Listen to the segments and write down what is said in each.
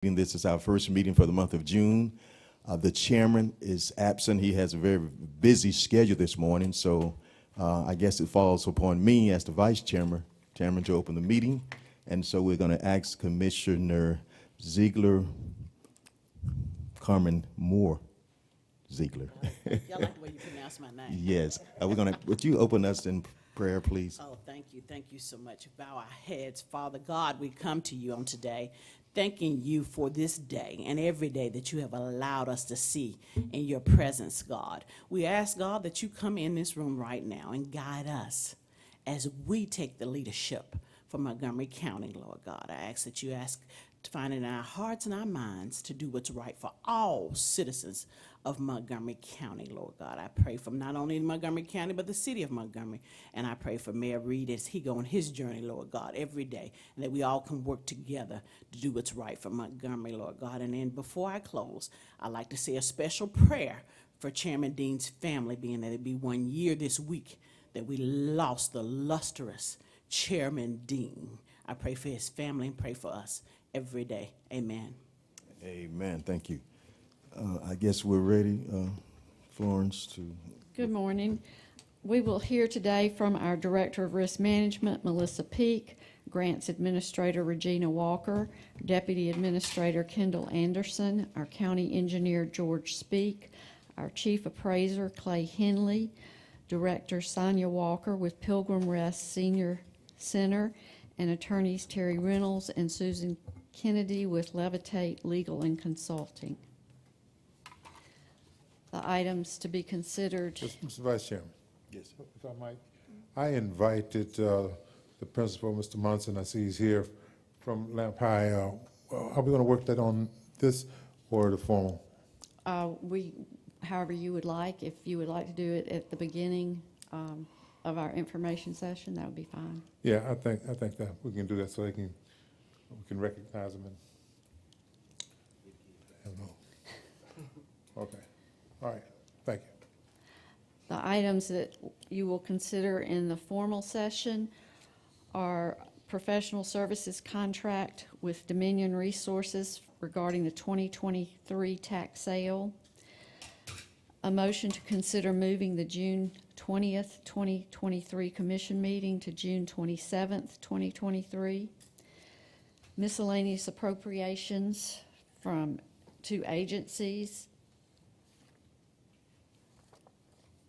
This is our first meeting for the month of June. The chairman is absent. He has a very busy schedule this morning, so I guess it falls upon me as the vice chairman to open the meeting. And so we're going to ask Commissioner Carmen Moore Ziegler. Y'all like the way you pronounce my name. Yes. Would you open us in prayer, please? Oh, thank you. Thank you so much. Bow our heads. Father God, we come to you on today, thanking you for this day and every day that you have allowed us to see in your presence, God. We ask, God, that you come in this room right now and guide us as we take the leadership for Montgomery County, Lord God. I ask that you to find in our hearts and our minds to do what's right for all citizens of Montgomery County, Lord God. I pray for not only Montgomery County, but the city of Montgomery. And I pray for Mayor Reed as he go on his journey, Lord God, every day, and that we all can work together to do what's right for Montgomery, Lord God. And then before I close, I'd like to say a special prayer for Chairman Dean's family, being that it'd be 1 year this week that we lost the lustrous Chairman Dean. I pray for his family and pray for us every day. Amen. Amen. Thank you. I guess we're ready, Florence, to... Good morning. We will hear today from our Director of Risk Management, Melissa Peak, Grants Administrator, Regina Walker, Deputy Administrator, Kendall Anderson, our County Engineer, George Speak, our Chief Appraiser, Clay Henley, Director, Sonia Walker with Pilgrim Rest Senior Center, and attorneys Terry Reynolds and Susan Kennedy with Levitate Legal and Consulting. The items to be considered. Mr. Vice Chairman. Yes. If I might, I invited the principal, Mr. Munson, I see he's here from Lamp High. Are we going to work that on this or the formal? However you would like. If you would like to do it at the beginning of our information session, that would be fine. Yeah, I think that we can do that so we can recognize them. Okay. All right. Thank you. The items that you will consider in the formal session are professional services contract with Dominion Resources regarding the 2023 tax sale, a motion to consider moving the June 20th, 2023 commission meeting to June 27th, 2023, miscellaneous appropriations from 2 agencies,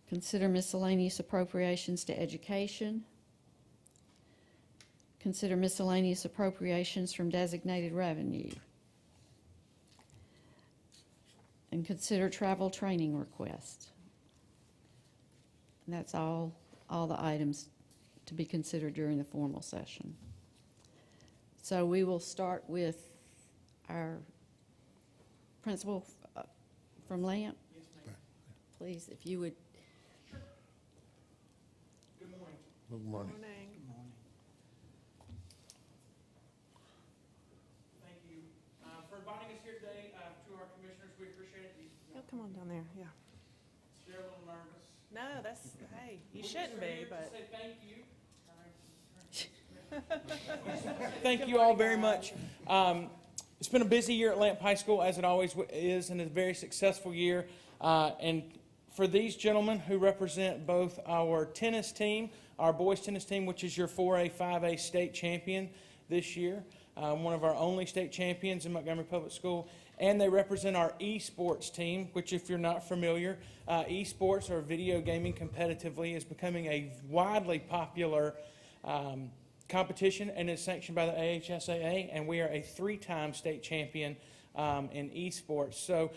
consider miscellaneous appropriations to education, consider miscellaneous appropriations from designated revenue, and consider travel training requests. And that's all the items to be considered during the formal session. So we will start with our principal from LAMP. Yes, ma'am. Please, if you would. Good morning. Good morning. Good morning. Thank you for inviting us here today. To our commissioners, we appreciate it. Oh, come on down there, yeah. They're a little nervous. No, that's, hey, you shouldn't be, but. Say thank you. Thank you all very much. It's been a busy year at Lamp High School, as it always is, and a very successful year. And for these gentlemen who represent both our tennis team, our boys tennis team, which is your 4A, 5A state champion this year, one of our only state champions in Montgomery Public School, and they represent our esports team, which, if you're not familiar, esports or video gaming competitively is becoming a widely popular competition, and is sanctioned by the AHSAA, and we are a 3-time state champion in esports. So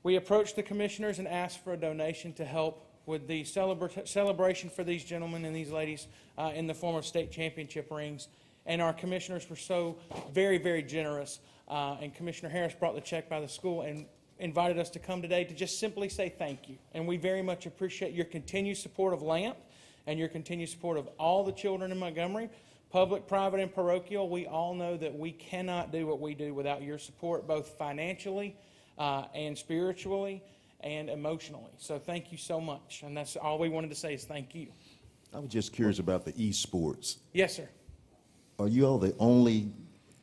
we approached the commissioners and asked for a donation to help with the celebration for these gentlemen and these ladies in the form of state championship rings. And our commissioners were so very, very generous. And Commissioner Harris brought the check by the school and invited us to come today to just simply say thank you. And we very much appreciate your continued support of LAMP and your continued support of all the children in Montgomery, public, private, and parochial. We all know that we cannot do what we do without your support, both financially and spiritually and emotionally. So thank you so much. And that's all we wanted to say is thank you. I was just curious about the esports. Yes, sir. Are you all the only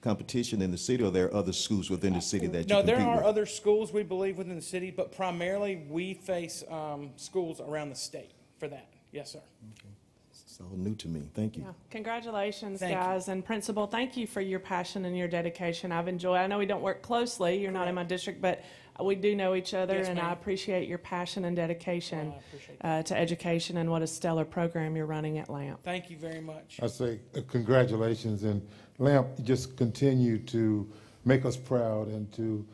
competition in the city, or there are other schools within the city that you No, compete there are with? other schools, we believe, within the city, but primarily we face schools around the state for that. Yes, sir. It's all new to me. Thank you. Yeah. Congratulations, Thank you. guys. And Principal, thank you for your passion and your dedication. I've enjoyed, I know we don't work closely, you're not in my district, but we do know each other, Yes, and ma'am. I appreciate your passion and dedication Well, I appreciate that. to education, and what a stellar program you're running at LAMP. Thank you very much. I say congratulations, and LAMP, just continue to make us proud and to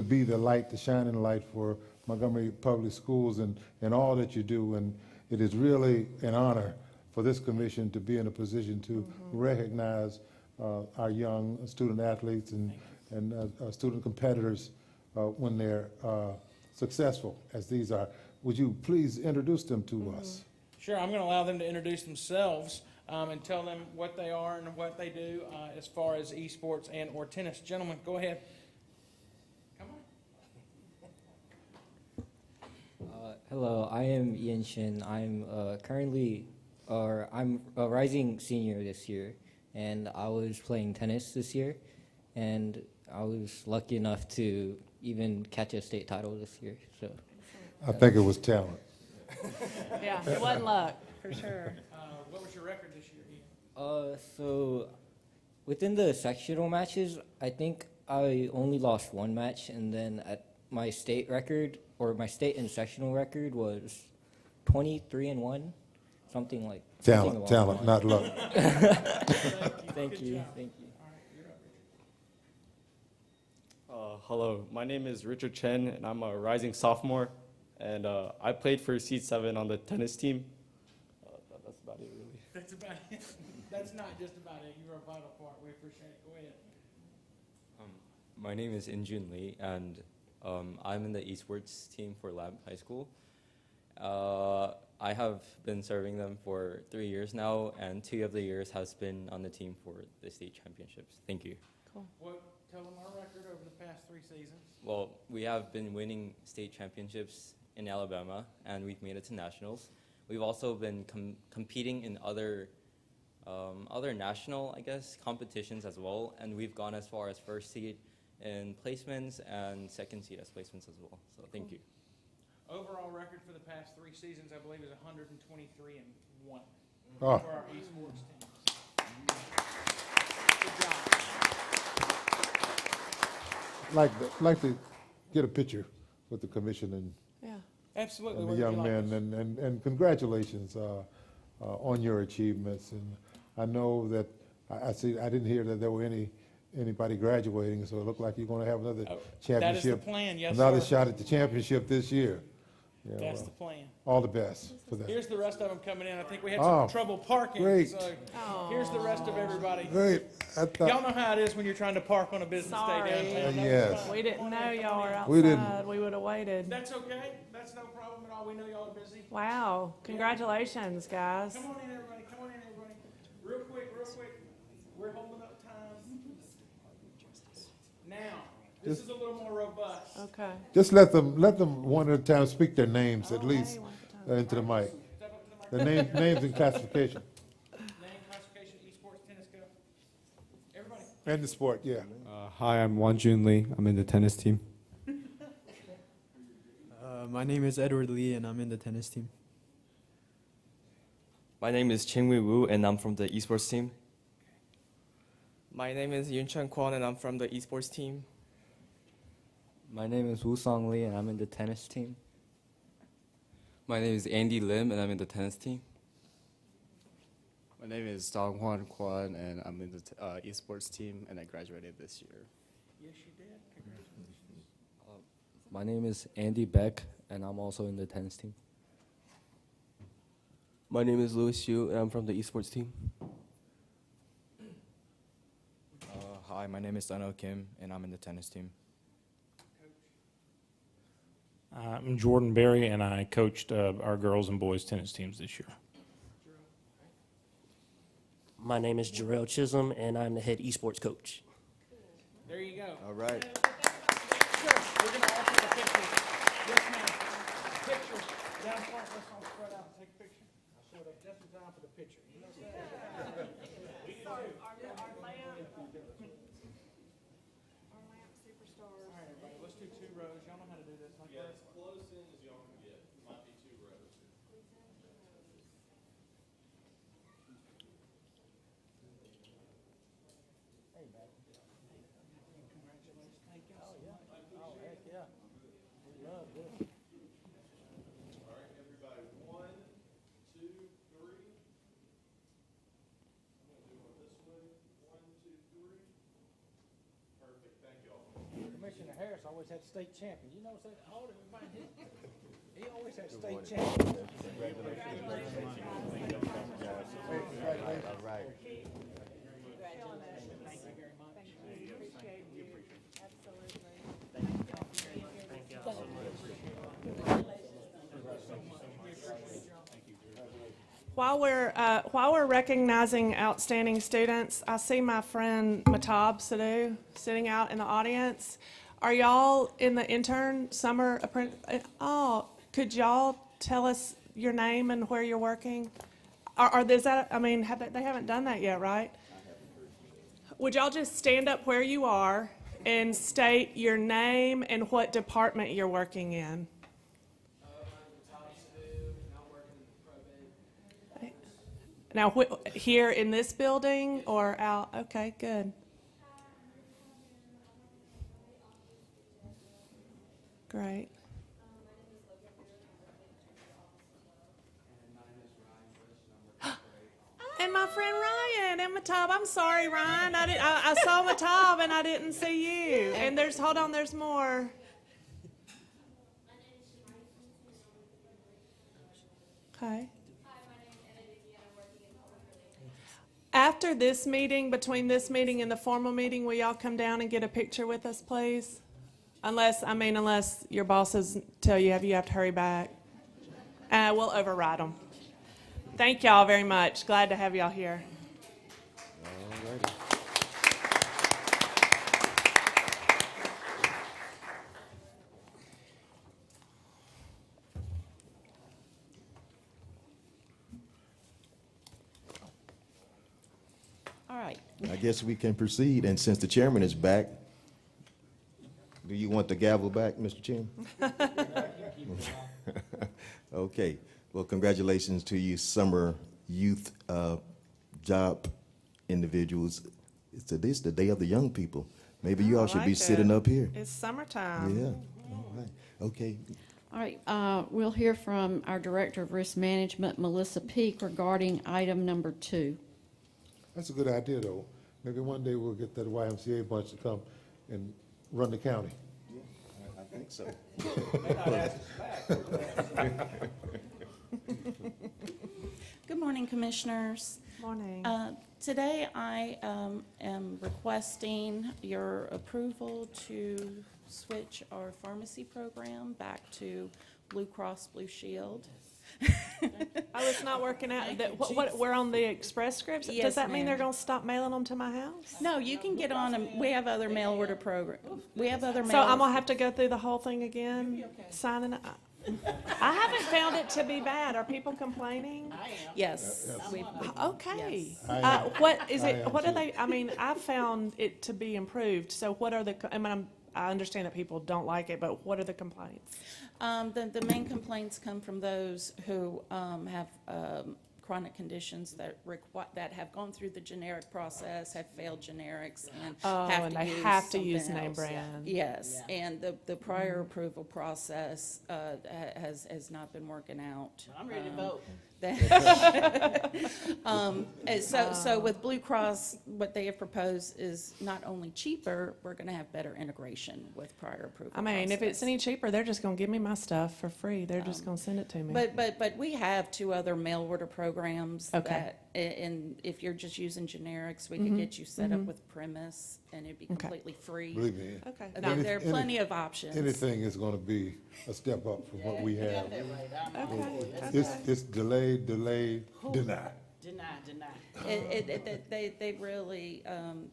be the light, the shining light for Montgomery Public Schools and all that you do. And it is really an honor for this commission to be in a position to recognize our young student athletes and student competitors when they're successful, as these are. Would you please introduce them to us? Sure, I'm going to allow them to introduce themselves and tell them what they are and what they do as far as esports and or tennis. Gentlemen, go ahead. Come on. Hello, I am Ian Shin. I'm I'm a rising senior this year, and I was playing tennis this year, and I was lucky enough to even catch a state title this year. So, I think it was talent. Yeah, it wasn't luck, for sure. What was your record this year, Ian? so within the sectional matches, I think I only lost one match, and then at my state record, or my state and sectional record, was 23-1, something like something along Talent, not luck. Thank you. Hello, my name is Richard Chen, and I'm a rising sophomore, and I played for Seed 7 on the tennis team. That's about it, really. That's about it. That's not just about it. You're a vital part. We appreciate it. Go ahead. My name is Injun Lee, and I'm in the esports team for Lamp High School. I have been serving them for 3 years now, and 2 of the years has been on the team for the state championships. Thank you. Tell them our record over the past 3 seasons. Well, we have been winning state championships in Alabama, and we've made it to nationals. We've also been competing in other national, I guess, competitions as well, and we've gone as far as first seed in placements and second seed as placements as well. So thank you. Overall record for the past 3 seasons, I believe, is 123-1 Oh. for our esports teams. Good job. Like to get a picture with the commission and Yeah. Absolutely. the Where would young you like men, us? and congratulations on your achievements. And I know that, I didn't hear that there were anybody graduating, so it looked like you're going to have another That is the championship. plan, yes, Another sir. shot at the championship this year. Yeah, That's well, the plan. all the best for that. Here's the rest of them coming in. I think we had Oh, some trouble parking. great. So here's the rest of everybody. Great. I thought- Y'all know how it is when you're trying to park on a business Sorry. day downtown. Yes. We didn't know y'all were We didn't. outside. We would have waited. That's okay. That's no problem at all. We know y'all are busy. Wow, congratulations, guys. Come on in, everybody. Come on in, everybody. Real quick, real quick. We're holding up time. Now, this is a little more robust. Okay. Just let them one at a time speak their names at Oh, least hey, one at a time. into the mic. Step up to the The microphone. names and classification. Name, classification, esports, tennis, go. Everybody. And the sport, yeah. Hi, I'm Wanjun Lee. I'm in the tennis team. My name is Edward Lee, and I'm in the tennis team. My name is Chingwei Wu, and I'm from the esports team. My name is Yunchun Kwon, and I'm from the esports team. My name is Woo-Song Lee, and I'm in the tennis team. My name is Andy Lim, and I'm in the tennis team. My name is Dong Hwan Kwon, and I'm in the esports team, and I graduated this year. Yes, you did. Congratulations. My name is Andy Beck, and I'm also in the tennis team. My name is Louis Yu, and I'm from the esports team. Hi, my name is Dano Kim, and I'm in the tennis team. I'm Jordan Berry, and I coached our girls and boys tennis teams this year. My name is Jarrell Chisholm, and I'm the head esports coach. There you go. All right. Sure. We're going to all take a picture. Yes, ma'am. Picture. Down front. Let's all spread out and take a picture. Showed up just in time for the picture. You know what I'm saying? Commissioner Harris always had state champion. You notice that all everybody did? He always had state champion. All right. While we're recognizing outstanding students, I see my friend Matab Sadhu sitting out in the audience. Are y'all in the intern summer apprentice? Oh, could y'all tell us your name and where you're working? Is that, I mean, they haven't done that yet, right? Would y'all just stand up where you are and state your name and what department you're working in? Now, here in this building or out? Okay, good. Great. And my friend Ryan and Matab. I'm sorry, Ryan. I saw Matab and I didn't see you. And hold on, there's more. Okay. After this meeting, between this meeting and the formal meeting, will y'all come down and get a picture with us, please? Unless your bosses tell you have to hurry back. We'll override them. Thank y'all very much. Glad to have y'all here. All righty. All right. I guess we can proceed, and since the chairman is back, do you want the gavel back, Mr. Chairman? Okay, well, congratulations to you summer youth job individuals. It's the day of the young people. Maybe you all should be sitting up here. It's summertime. Yeah, all right, okay. All right, we'll hear from our Director of Risk Management, Melissa Peak, regarding item number 2. That's a good idea, though. Maybe one day we'll get that YMCA bunch to come and run the county. I think so. Good morning, Commissioners. Morning. Today, I am requesting your approval to switch our pharmacy program back to Blue Cross Blue Shield. It's not working out. We're on the Express Scripts? Yes, Does that mean ma'am. they're going to stop mailing them to my house? No, you can get on them. We have other mail order programs. We have other mail. So I'm going to have to go through the whole thing again, signing up? I haven't found it to be bad. Are people complaining? Yes. we- Okay. Yes. What is I it, am what are too. they, I mean, I found it to be improved. So what are I understand that people don't like it, but what are the complaints? The main complaints come from those who have chronic conditions that have gone through the generic process, have failed generics, and have to use name something else. brand. Yes, and the prior approval process has not been working out. I'm ready to vote. And so with Blue Cross, what they have proposed is not only cheaper, we're going to have better integration with prior approval. I mean, if it's process. any cheaper, they're just going to give me my stuff for free. They're just going to send it to me. But we have 2 other mail order programs Okay. that, and if you're just using generics, we could get you set up with Premise, and it'd be completely free. Believe me. Okay. I mean, there are plenty of options. Anything is going to be a step up from what we have. Okay. It's delayed, deny. Deny. They really,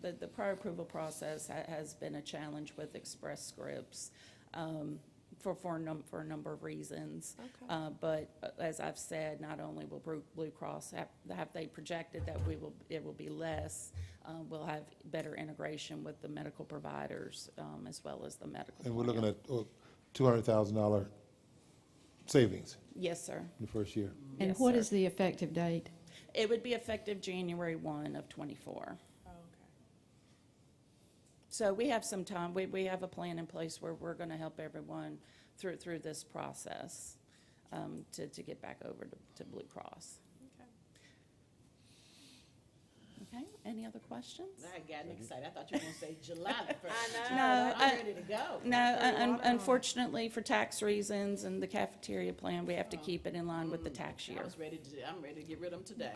the prior approval process has been a challenge with Express Scripts for a number of reasons. Okay. But as I've said, not only will Blue Cross have they projected that it will be less, we'll have better integration with the medical providers as well as the medical. And we're looking plan. at $200,000 savings Yes, sir. in the first year. And Yes, what sir. is the effective date? It would be effective January 1 of '24. Okay. So we have some time. We have a plan in place where we're going to help everyone through this process to get back over to Blue Cross. Okay, any other questions? I got excited. I thought you were going to say July the 1st. No, I'm ready to go. No, unfortunately, for tax reasons and the cafeteria plan, we have to keep it in line with the tax year. I'm ready to get rid of them today.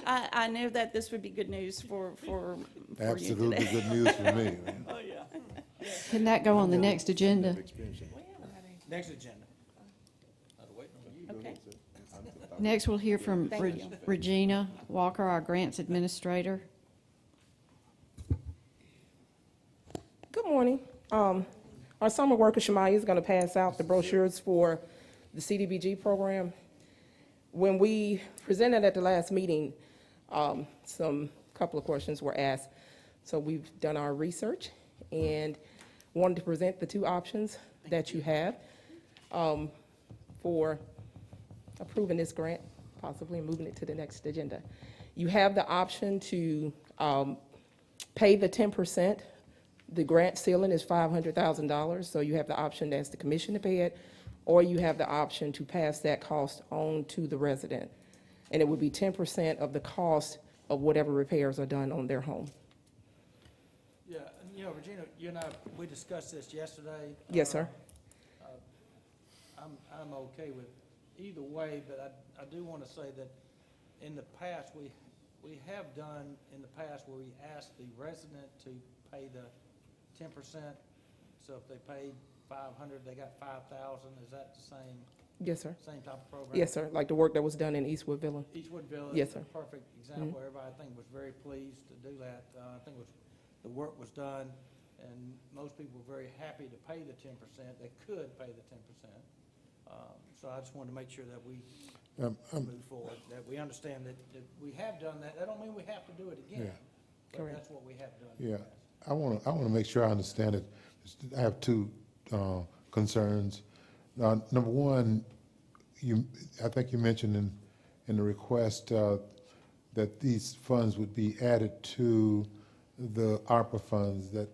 I know that this would be good news for you Absolutely today. good news for me, man. Oh, yeah. Can that go on the next agenda? Next agenda. Okay. Next, we'll hear from Thank you. Regina Walker, our grants administrator. Good morning. Our summer worker, Shemaya, is going to pass out the brochures for the CDBG program. When we presented at the last meeting, couple of questions were asked. So we've done our research and wanted to present the two options that you have for approving this grant, possibly moving it to the next agenda. You have the option to pay the 10%. The grant ceiling is $500,000, so you have the option as the commission to pay it, or you have the option to pass that cost on to the resident. And it would be 10% of the cost of whatever repairs are done on their home. Yeah, Regina, you and I, we discussed this yesterday. Yes, sir. I'm okay with either way, but I do want to say that in the past, we have done in the past where we asked the resident to pay the 10%. So if they paid 500, they got 5,000. Is that the same? Yes, sir. Same type of program? Yes, sir. Like the work that was done in Eastwood Villa. Eastwood Villa Yes, is sir. a perfect example. Everybody, I think, was very pleased to do that. I think the work was done, and most people were very happy to pay the 10%. They could pay the 10%. So I just wanted to make sure that we move forward, that we understand that we have done that. That don't mean we have to do it again. Yeah. But Correct. that's what we have done. Yeah, I want to make sure I understand it. I have two concerns. Number one, I think you mentioned in the request that these funds would be added to the ARPA funds that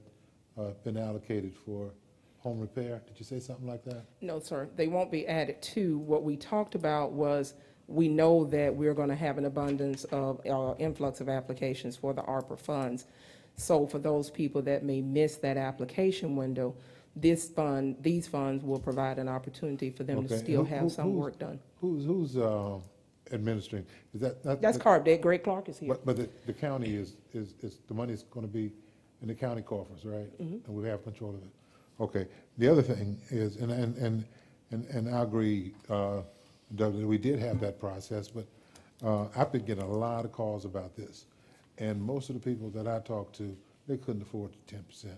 have been allocated for home repair. Did you say something like that? No, sir. They won't be added to. What we talked about was we know that we're going to have an abundance of influx of applications for the ARPA funds. So for those people that may miss that application window, these funds will provide an opportunity for them to still have some work done. Who's administering? Is That's carved. Greg Clark is here. But the county is the money's going to be in the county coffers, right? And we have control of it. Okay. The other thing is, and I agree, Doug, that we did have that process, but I've been getting a lot of calls about this, and most of the people that I talked to, they couldn't afford the 10%.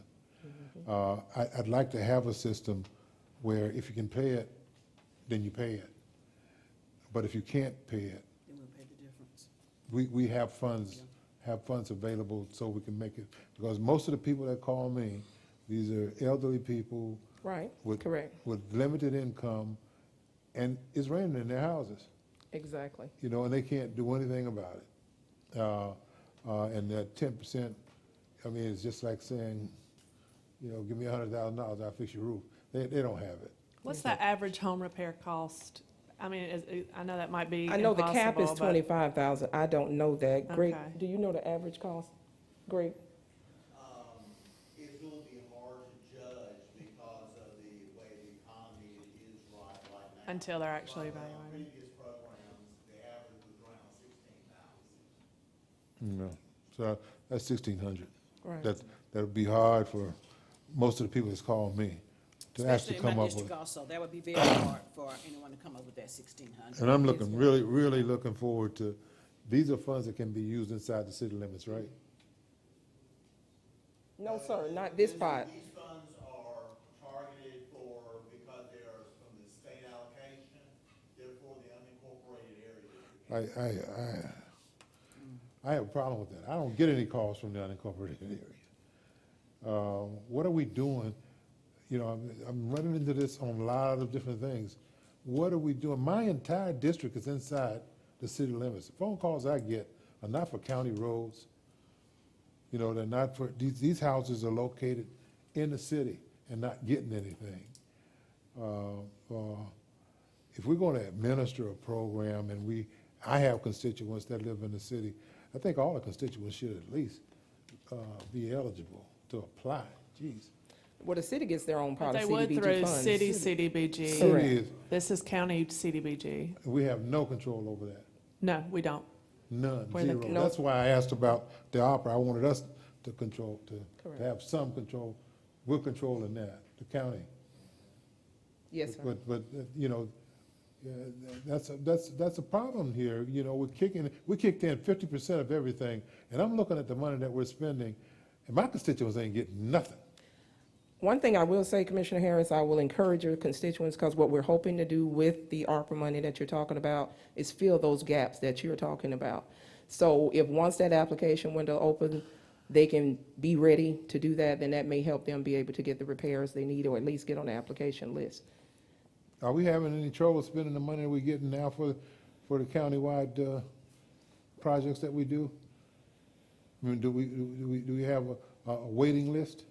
I'd like to have a system where if you can pay it, then you pay it. But if you can't pay it, Then we'll pay the difference. we have funds available so we can make it, because most of the people that call me, these are elderly people. Right, with, correct. With limited income, and it's raining in their houses, Exactly. and they can't do anything about it. And that 10%, I mean, it's just like saying, give me $100,000, I'll fix your roof. They don't have it. What's the average home repair cost? I mean, I know that might be I know the cap is impossible, but- $25,000. I don't know that. Greg, Okay. do you know the average cost? Greg? It will be hard to judge because of the way the economy is right now. Until they're actually But, evaluated. Previous programs, the average was around 16,000. No, so that's 1,600. Right. That would be hard for most of the people that's called me to actually Especially in come my up with. district also, that would be very hard for anyone to come up with that 1,600. And I'm looking, really looking forward to, these are funds that can be used inside the city limits, right? No, sir, not this part. These funds are targeted for, because they are from the state allocation, they're for the unincorporated areas. I have a problem with that. I don't get any calls from the unincorporated area. What are we doing? I'm running into this on a lot of different things. What are we doing? My entire district is inside the city limits. The phone calls I get are not for county roads. They're not for, these houses are located in the city. and not getting anything. If we're going to administer a program, and I have constituents that live in the city, I think all the constituents should at least be eligible to apply. Jeez. Well, the city gets their own But part of they would CDBG through funds. city CDBG. City is, This is county CDBG. we have no control over that. No, we don't. None, Where the- zero. no. That's why I asked about the opera. I wanted us to control, to Correct. have some control. We're controlling that, the county. Yes, sir. But, you know, that's a problem here. You know, we kicked in 50% of everything, and I'm looking at the money that we're spending, and my constituents ain't getting nothing. One thing I will say, Commissioner Harris, I will encourage your constituents, because what we're hoping to do with the ARPA money that you're talking about is fill those gaps that you're talking about. So if once that application window opens, they can be ready to do that, then that may help them be able to get the repairs they need, or at least get on the application list. Are we having any trouble spending the money we're getting now for the countywide projects that we do? I mean, do we have a waiting list?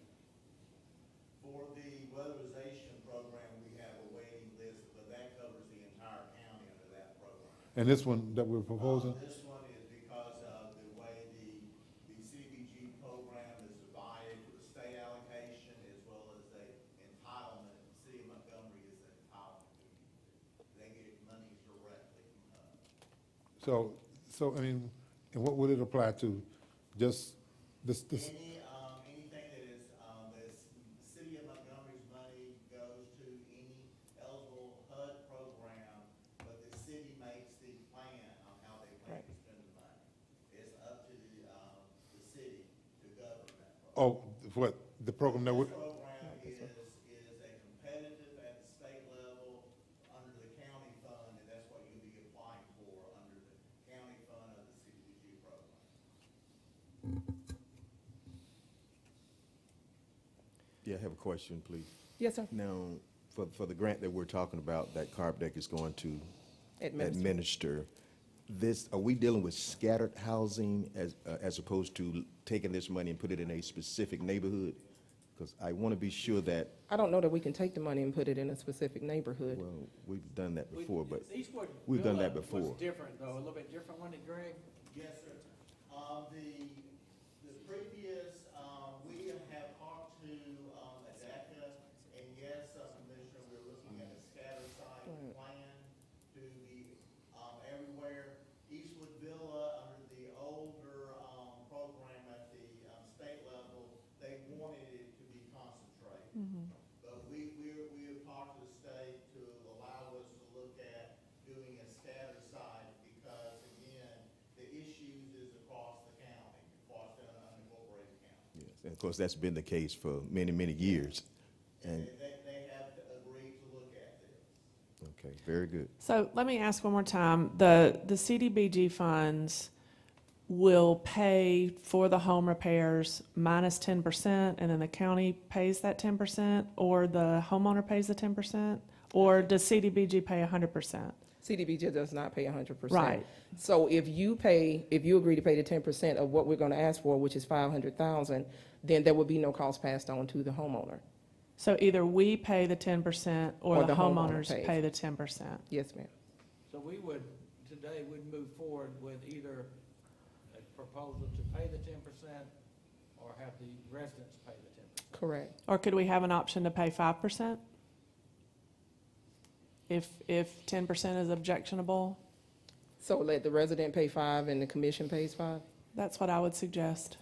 For the weatherization program, we have a waiting list, but that covers the entire county under that program. And this one that we're proposing? This one is because of the way the CDBG program is divided with state allocation as well as the entitlement. The city of Montgomery is entitled to. They get money directly from us. So, I mean, and what would it apply to? Just this, Anything that is, the city of Montgomery's money goes to any eligible HUD program, but the city makes the plan on how they plan to spend the money. It's up to the city to govern that program. what, the program that we, This program is a competitive at the state level under the county fund, and that's what you'll be applying for under the county fund of the CDBG program. Yeah, I have a question, please. Yes, sir. Now, for the grant that we're talking about, that CARB deck is going to administer, this, are we dealing with scattered housing as opposed to taking this money and put it in a specific neighborhood? Because I want to be sure that, I don't know that we can take the money and put it in a specific neighborhood. well, we've done that before, but Eastwood we've done Villa that before. was different, though, a little bit different, wasn't it, Greg? Yes, sir. The previous, we have talked to ADECA, and yes, Commissioner, we're looking at a scatter site plan to be everywhere. Eastwood Villa, under the older program at the state level, they wanted it to be concentrated. But we have talked to the state to allow us to look at doing a scatter site because, again, the issues is across the county, across the unincorporated county. yes, and of course, that's been the case for many, many years. And, They have agreed to look at this. okay, very good. So let me ask one more time. The CDBG funds will pay for the home repairs minus 10%, and then the county pays that 10%, or the homeowner pays the 10%? Or does CDBG pay 100%? CDBG does not pay 100%. Right. So if you agree to pay the 10% of what we're going to ask for, which is $500,000, then there will be no cost passed on to the homeowner. So either we pay the 10% or the homeowner homeowners pays. pay the 10%? Yes, ma'am. So we would, today, we'd move forward with either a proposal to pay the 10% or have the residents pay the 10%. Correct. Or could we have an option to pay 5%? If 10% is objectionable? So let the resident pay 5 and the commission pays 5? That's what I would suggest.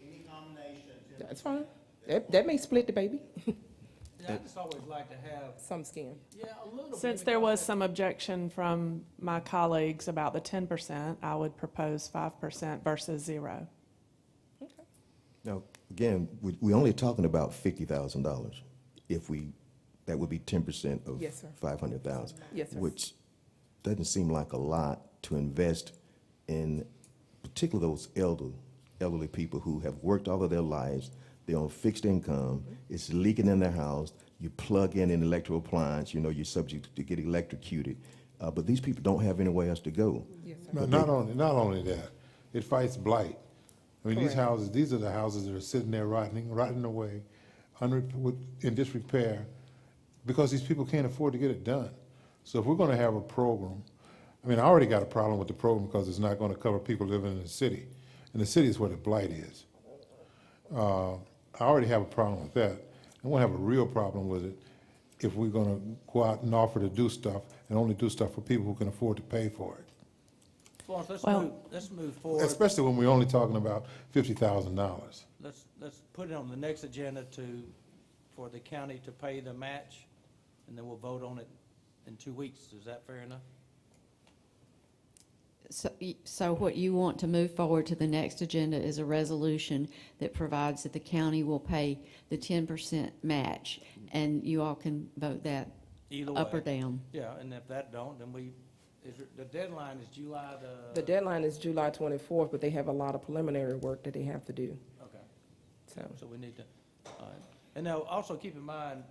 Any combination. That's fine. That may split the baby. Yeah, I just always like to have, Some skin. yeah, a little bit. Since there was some objection from my colleagues about the 10%, I would propose 5% versus 0. Now, again, we're only talking about $50,000. If that would be 10% of Yes, sir. 500,000. Yes, sir. Which doesn't seem like a lot to invest in, particularly those elderly people who have worked all of their lives. They're on fixed income. It's leaking in their house. You plug in an electrical appliance, you're subject to get electrocuted. But these people don't have anywhere else to go. Yes, sir. no, not only that, it fights blight. I mean, Correct. these are the houses that are sitting there rotting away. in disrepair because these people can't afford to get it done. So if we're going to have a program, I mean, I already got a problem with the program because it's not going to cover people living in the city. And the city is where the blight is. I already have a problem with that. I won't have a real problem with it if we're going to go out and offer to do stuff and only do stuff for people who can afford to pay for it. Florence, Well- let's move forward. Especially when we're only talking about $50,000. Let's put it on the next agenda for the county to pay the match, and then we'll vote on it in 2 weeks. Is that fair enough? So what you want to move forward to the next agenda is a resolution that provides that the county will pay the 10% match, and you all can vote that Either up or way. down. Yeah, and if that don't, then the deadline is July The deadline is July 24th, but they have a lot of preliminary work that they have to do. Okay. So we need to, all right. And now, also keep in mind,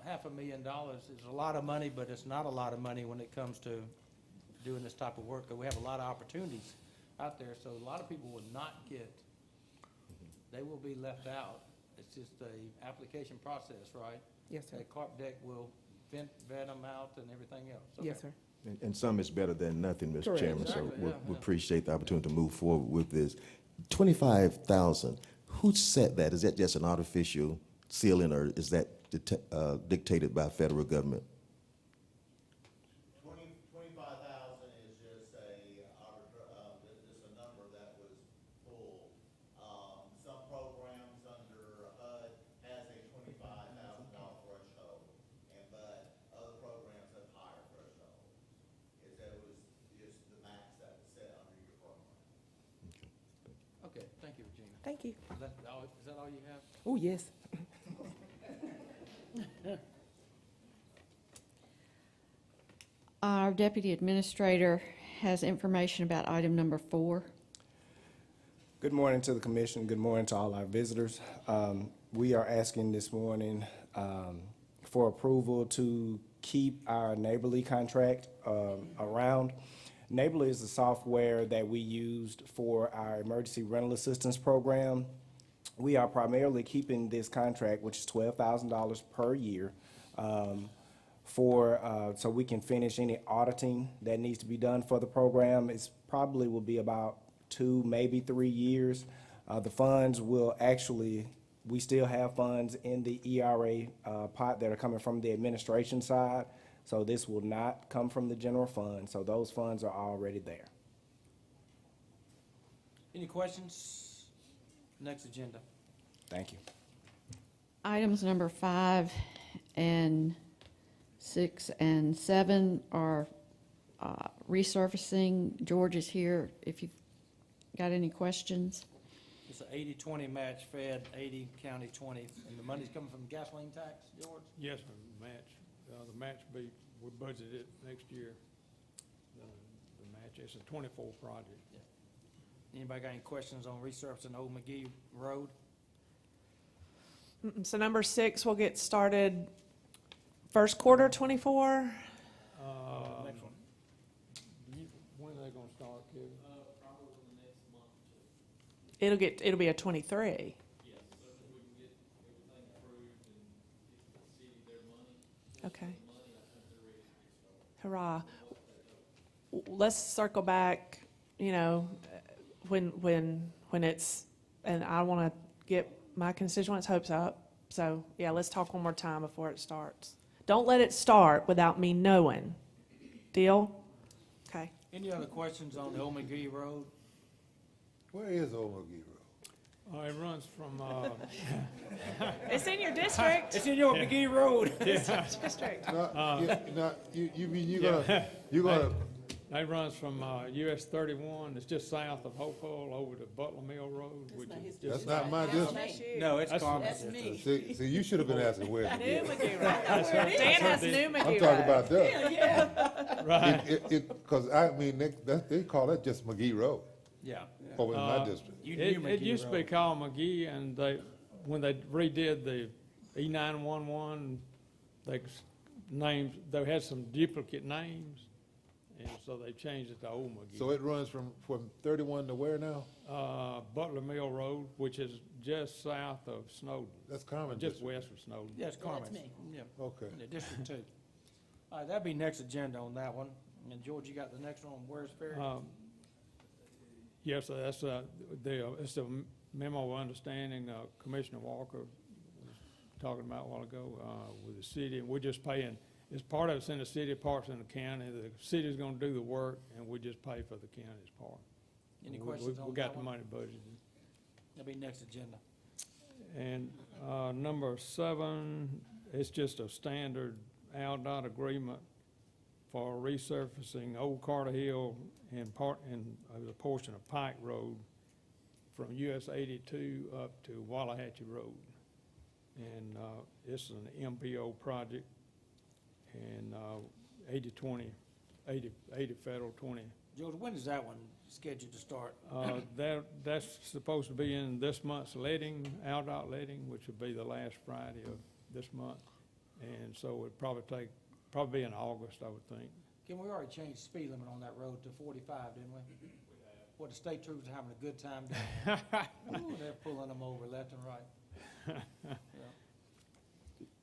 $500,000 is a lot of money, but it's not a lot of money when it comes to doing this type of work. 'Cause we have a lot of opportunities out there, so a lot of people will not get, they will be left out. It's just a application process, right? Yes, sir. That carp deck will vet them out and everything else. Yes, Okay. sir. And some is better than nothing, Mr. Correct. Chairman, so Exactly, we yeah. appreciate the opportunity to move forward with this. 25,000, who set that? Is that just an artificial ceiling, or is that dictated by federal government? 25,000 is just just a number that was pulled. Some programs under HUD has a $25,000 threshold, but other programs have higher thresholds. That was just the max that was set under your program. Okay, thank you, Regina. Thank you. Is that all you have? Oh, yes. Our deputy administrator has information about item number 4. Good morning to the commission. Good morning to all our visitors. We are asking this morning for approval to keep our Neighborly contract around. Neighborly is the software that we used for our emergency rental assistance program. We are primarily keeping this contract, which is $12,000 per year, so we can finish any auditing that needs to be done for the program. It's probably will be about 2, maybe 3 years. The funds will actually, we still have funds in the ERA pot that are coming from the administration side. So this will not come from the general fund. So those funds are already there. Any questions? Next agenda. Thank you. Items number 5 and 6 and 7 are resurfacing. George is here if you've got any questions. It's an 80-20 match, Fed 80, county 20, and the money's coming from gasoline tax, George? Yes, sir, match. The match we budgeted it next year. The match, it's a 24 project. Anybody got any questions on resurfacing Old McGhee Road? So number 6 will get started first quarter 24. Next one. When are they gonna start, Kevin? Probably in the next month or two. It'll be a 23. Yes, so that we can get everything approved and get the city their money. Okay. Money, I think they're ready to get started. Hurrah. Let's circle back, when it's, and I want to get my constituents' hopes up. So, yeah, let's talk one more time before it starts. Don't let it start without me knowing. Deal? Okay. Any other questions on the Old McGhee Road? Where is Old McGhee Road? It runs from, It's in your district. It's in your McGhee Road. District. You're gonna, it runs from US 31, it's just south of Hopewell over to Butler Mill Road, which is that's just. not my district. No, it's Carmen. That's me. See, you should have been asking where. New McGee Road. Dan has new McGee I'm Road. talking about that. Yeah. Right. Because I mean, they call that just McGhee Road Yeah. over in my district. You knew It McGhee used to be Road. called McGhee, and when they redid the E911, they had some duplicate names, and so they changed it to Old McGhee. So it runs from 31 to where now? Butler Mill Road, which is just south of Snowden. That's Carmen Just District. west of Snowden. Yes, Carmen. That's me. Yeah. Okay. Yeah, District 2. All right, that'd be next agenda on that one. And George, you got the next one on where's Ferry? Yes, sir, that's, it's a memo of understanding, Commissioner Walker was talking about a while ago, with the city, and we're just paying, it's part of it's in the city, part's in the county. The city's gonna do the work, and we just pay for the county's part. Any questions on We got that the one? money budgeted. That'll be next agenda. And number 7, it's just a standard ALDOT agreement for resurfacing Old Carter Hill and a portion of Pike Road from US 82 up to Wallahatchie Road. And it's an MPO project, and 80/20, 80 federal, 20. George, when is that one scheduled to start? That's supposed to be in this month's letting, ALDOT letting, which would be the last Friday of this month. And so it'd probably be in August, I would think. Can we already change the speed limit on that road to 45, didn't we? What, the state troopers are having a good time doing? Ooh, they're pulling them over left and right. Yeah.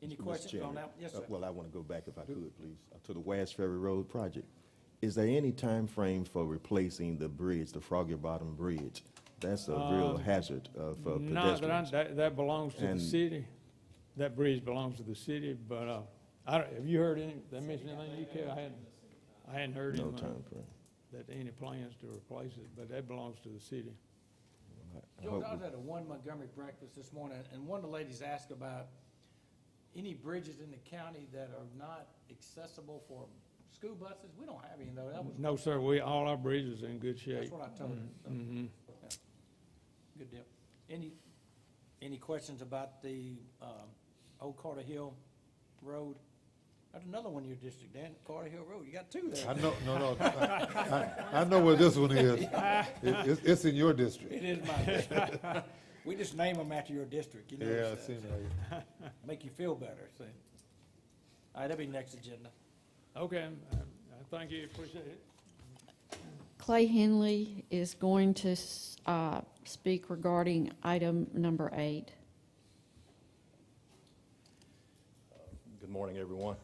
Any Mr. questions on Chairman, that? Yes, sir. Well, I want to go back, if I could, please, to the West Ferry Road project. Is there any time frame for replacing the bridge, the Froggy Bottom Bridge? That's a real hazard for pedestrians. That belongs to the And- city. That bridge belongs to the city, but have you heard any, they mentioned anything, you care? I hadn't heard No anything, time frame. that any plans to replace it, but that belongs to the city. I George, hope I was we- at a One Montgomery breakfast this morning, and one of the ladies asked about any bridges in the county that are not accessible for school buses. We don't have any, though. That was, No, sir, all our bridges are in good shape. that's what I told her. So, Mhm. yeah. Good deal. Any questions about the Old Carter Hill Road? That's another one in your district, Dan, Carter Hill Road. You got 2 there. I know, I know where this one is. It's in your district. It is my district. We just name them after your district, you know. Yeah, so- it seems like it. Make you feel better, see. All right, that'll be next agenda. Okay, thank you, appreciate it. Clay Henley is going to speak regarding item number 8. Good morning, everyone.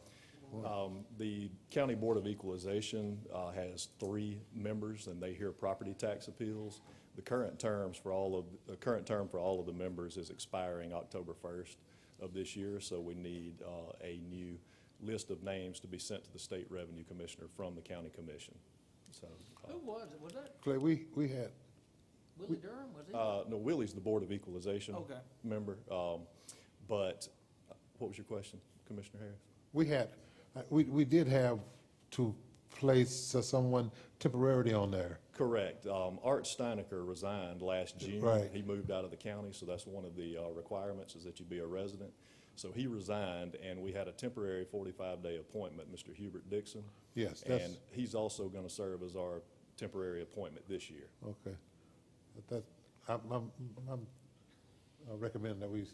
The County Board of Equalization has 3 members, and they hear property tax appeals. The current term for all of the members is expiring October 1st of this year, so we need a new list of names to be sent to the State Revenue Commissioner from the County Commission. So, Who was it? Was that Clay, we had, Willie Durham? Was he? no, Willie's the Board of Equalization Okay. member. But what was your question, Commissioner Harris? we did have to place someone temporarily on there. Correct. Art Steinecker resigned last June. Right. He moved out of the county, so that's one of the requirements is that you be a resident. So he resigned, and we had a temporary 45-day appointment, Mr. Hubert Dixon. Yes, that's. And he's also going to serve as our temporary appointment this year. Okay. I'm recommending that we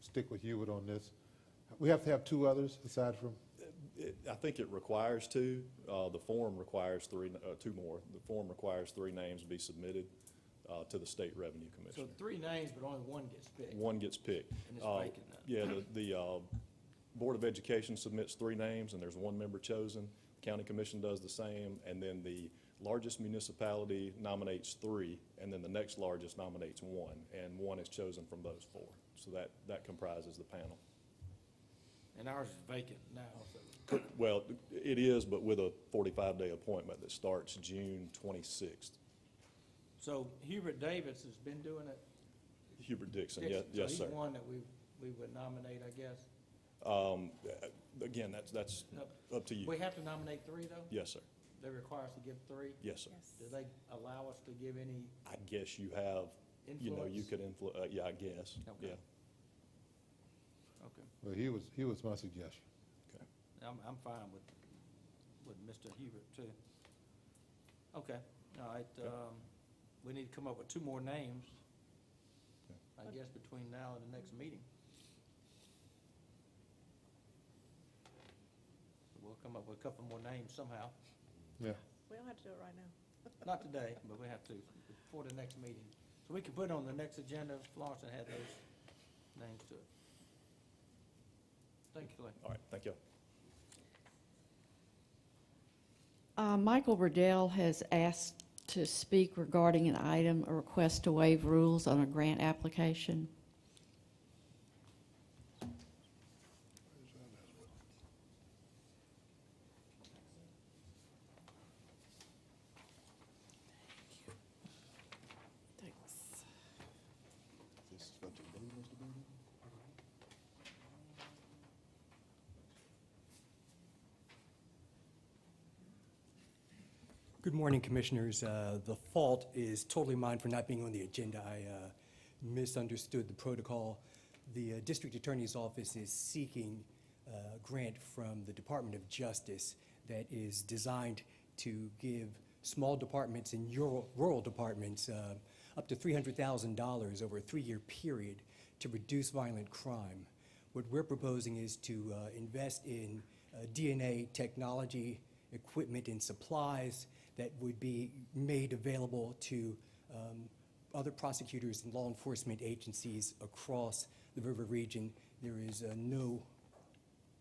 stick with Hubert on this. We have to have 2 others aside from, I think it requires 2. The form requires 2 more. The form requires 3 names to be submitted to the State Revenue So Commission. 3 names, but only 1 gets picked. One gets picked. And it's vacant now. Yeah, the Board of Education submits 3 names, and there's 1 member chosen. County Commission does the same, and then the largest municipality nominates 3, and then the next largest nominates 1, and 1 is chosen from those 4. So that comprises the panel. And ours is vacant now, so. Well, it is, but with a 45-day appointment that starts June 26th. So Hubert Davis has been doing it? Hubert Dixon, Dixon. yes, So sir. he's one that we would nominate, I guess. Again, that's up to you. We have to nominate 3, though? Yes, sir. They require us to give 3? Yes, sir. Do they allow us to give any? I guess you have, you Influence? could influence, yeah, I guess, Okay. yeah. Okay. well, he was my suggestion. I'm fine with Mr. Hubert, too. Okay, all right, we need to come up with 2 more names, I guess, between now and the next meeting. So we'll come up with a couple more names somehow. Yeah. We don't have to do it right now. Not today, but we have to, before the next meeting. So we can put it on the next agenda, Florence, and have those names to it. Thank you, Clay. All right, thank you. Michael Riddell has asked to speak regarding an item, a request to waive rules on a grant application. Good morning, Commissioners. The fault is totally mine for not being on the agenda. I misunderstood the protocol. The District Attorney's Office is seeking a grant from the Department of Justice that is designed to give small departments and rural departments up to $300,000 over a 3-year period to reduce violent crime. What we're proposing is to invest in DNA technology, equipment, and supplies that would be made available to other prosecutors and law enforcement agencies across the river region. There is no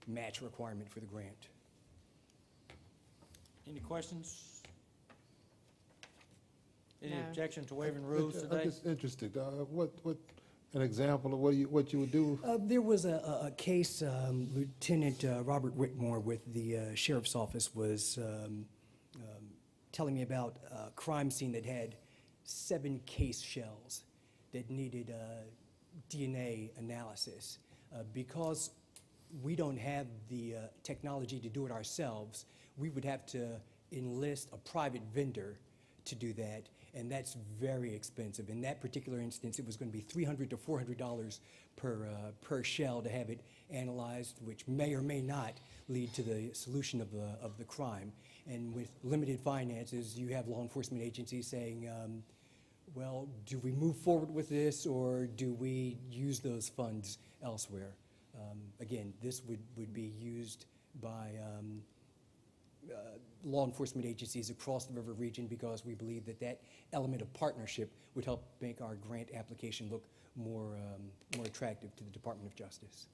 match requirement for the grant. Any questions? Any No. objection to waiving rules I'm today? just interested, what, an example of what you would do? There was a case, Lieutenant Robert Whitmore with the Sheriff's Office was telling me about a crime scene that had 7 case shells that needed DNA analysis. Because we don't have the technology to do it ourselves, we would have to enlist a private vendor to do that, and that's very expensive. In that particular instance, it was going to be $300 to $400 per shell to have it analyzed, which may or may not lead to the solution of the crime. And with limited finances, you have law enforcement agencies saying, well, do we move forward with this, or do we use those funds elsewhere? Again, this would be used by law enforcement agencies across the river region, because we believe that that element of partnership would help make our grant application look more attractive to the Department of Justice.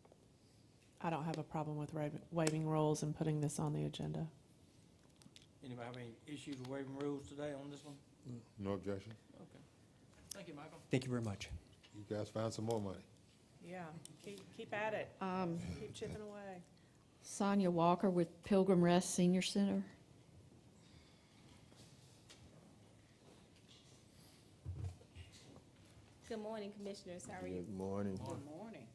I don't have a problem with waiving rules and putting this on the agenda. Anybody have any issues with waiving rules today on this one? No objection. Okay. Thank you, Michael. Thank you very much. You guys find some more money. Yeah, keep at it. Keep chipping away. Sonia Walker with Pilgrim Rest Senior Center. Good morning, Commissioners. How are you? Good morning. Good morning.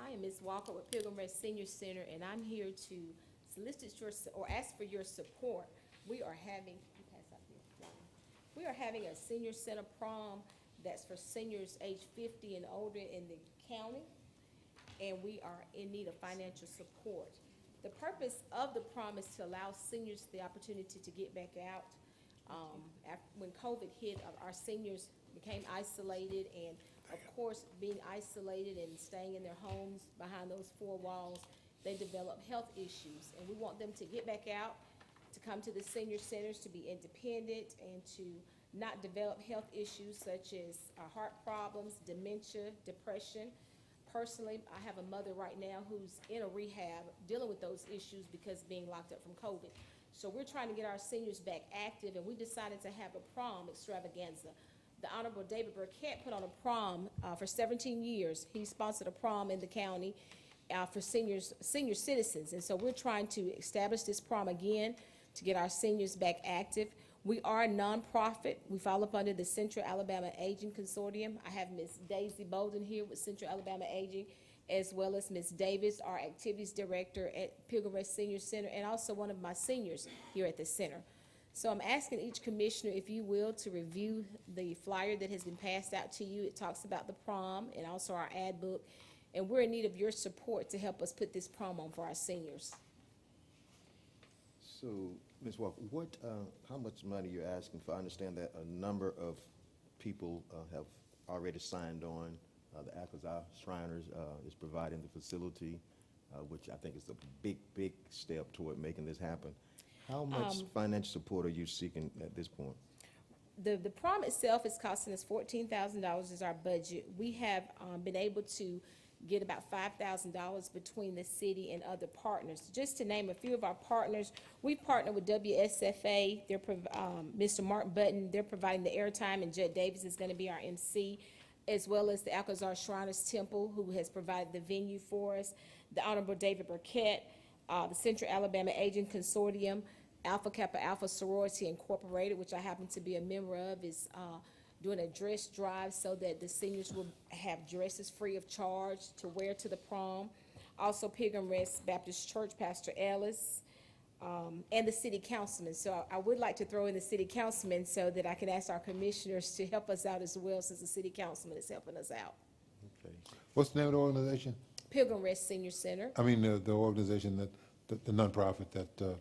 I am Ms. Walker with Pilgrim Rest Senior Center, and I'm here to solicit your, or ask for your support. We are having, we are having a senior center prom that's for seniors age 50 and older in the county, and we are in need of financial support. The purpose of the prom is to allow seniors the opportunity to get back out. When COVID hit, our seniors became isolated, and of course, being isolated and staying in their homes behind those 4 walls, they develop health issues, and we want them to get back out, to come to the senior centers, to be independent, and to not develop health issues such as heart problems, dementia, depression. Personally, I have a mother right now who's in a rehab dealing with those issues because being locked up from COVID. So we're trying to get our seniors back active, and we decided to have a prom extravaganza. The Honorable David Burkett put on a prom for 17 years. He sponsored a prom in the county for senior citizens. And so we're trying to establish this prom again to get our seniors back active. We are a nonprofit. We fall up under the Central Alabama Aging Consortium. I have Ms. Daisy Bolden here with Central Alabama Aging, as well as Ms. Davis, our activities director at Pilgrim Rest Senior Center, and also one of my seniors here at the center. So I'm asking each commissioner, if you will, to review the flyer that has been passed out to you. It talks about the prom and also our ad book, and we're in need of your support to help us put this prom on for our seniors. So, Ms. Walker, how much money you're asking for? I understand that a number of people have already signed on. The Akazah Shriners is providing the facility, which I think is a big step toward making this happen. How much financial support are you seeking at this point? The prom itself is costing us $14,000 is our budget. We have been able to get about $5,000 between the city and other partners. Just to name a few of our partners, we partner with WSFA. They're Mr. Mark Button. They're providing the airtime, and Judd Davis is going to be our MC, as well as the Alcazar Shriners Temple, who has provided the venue for us. The Honorable David Burkett, the Central Alabama Aging Consortium, Alpha Kappa Alpha Sorority Incorporated, which I happen to be a member of, is doing a dress drive so that the seniors will have dresses free of charge to wear to the prom. Also, Pilgrim Rest Baptist Church, Pastor Ellis, and the city councilman. So I would like to throw in the city councilman so that I can ask our commissioners to help us out as well, since the city councilman is helping us out. Okay. What's the name of the organization? Pilgrim Rest Senior Center. I mean, the organization the nonprofit that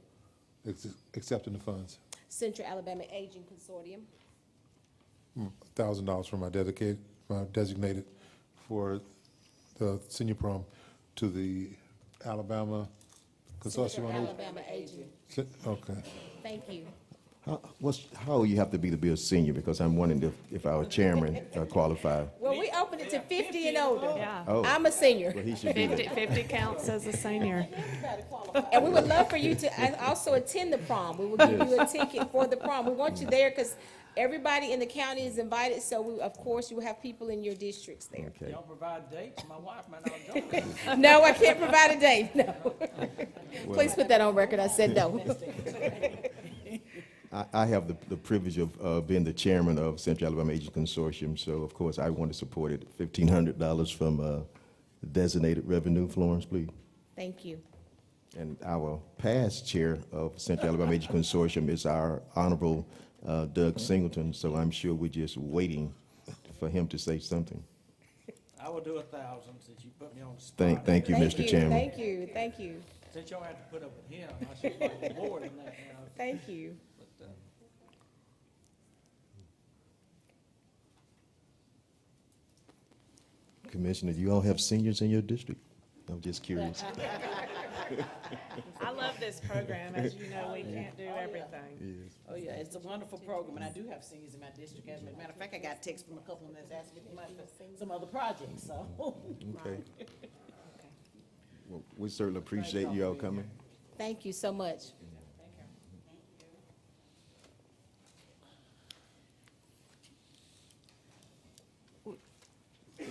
accepting the funds. Central Alabama Aging Consortium. $1,000 from my designated for the senior prom to the Alabama Consortium. Central on Aging. Alabama Aging. Okay. Thank you. How old you have to be a senior? Because I'm wondering if our chairman qualified. Well, we opened it to 50 and older. Yeah. Oh. I'm a senior. Well, he should be 50, there. 50 counts as a senior. And we would love for you to also attend the prom. We will give you a ticket for the prom. We want you there because everybody in the county is invited, so of course, you will have people in your districts there. Okay. Y'all provide dates? My wife might not go. No, I can't provide a date, no. Please put that on record, I said no. I have the privilege of being the chairman of Central Alabama Aging Consortium, so of course I want to support it. $1,500 from designated revenue. Florence, please. Thank you. And our past chair of Central Alabama Aging Consortium is our Honorable Doug Singleton, so I'm sure we're just waiting for him to say something. I will do 1,000 since you put me on the spot. Thank you, Mr. Chairman. Thank you, thank you, Since y'all have to put up with him, I should like more than that now. thank you. But, Commissioner, do you all have seniors in your district? I'm just curious. I love this program. As you know, we can't do everything. Yes. Oh, yeah, it's a wonderful program, and I do have seniors in my district. As a matter of fact, I got texts from a couple of them that's asking me for money for some other projects, so. Okay. Well, we certainly appreciate you all coming. Thank you so much.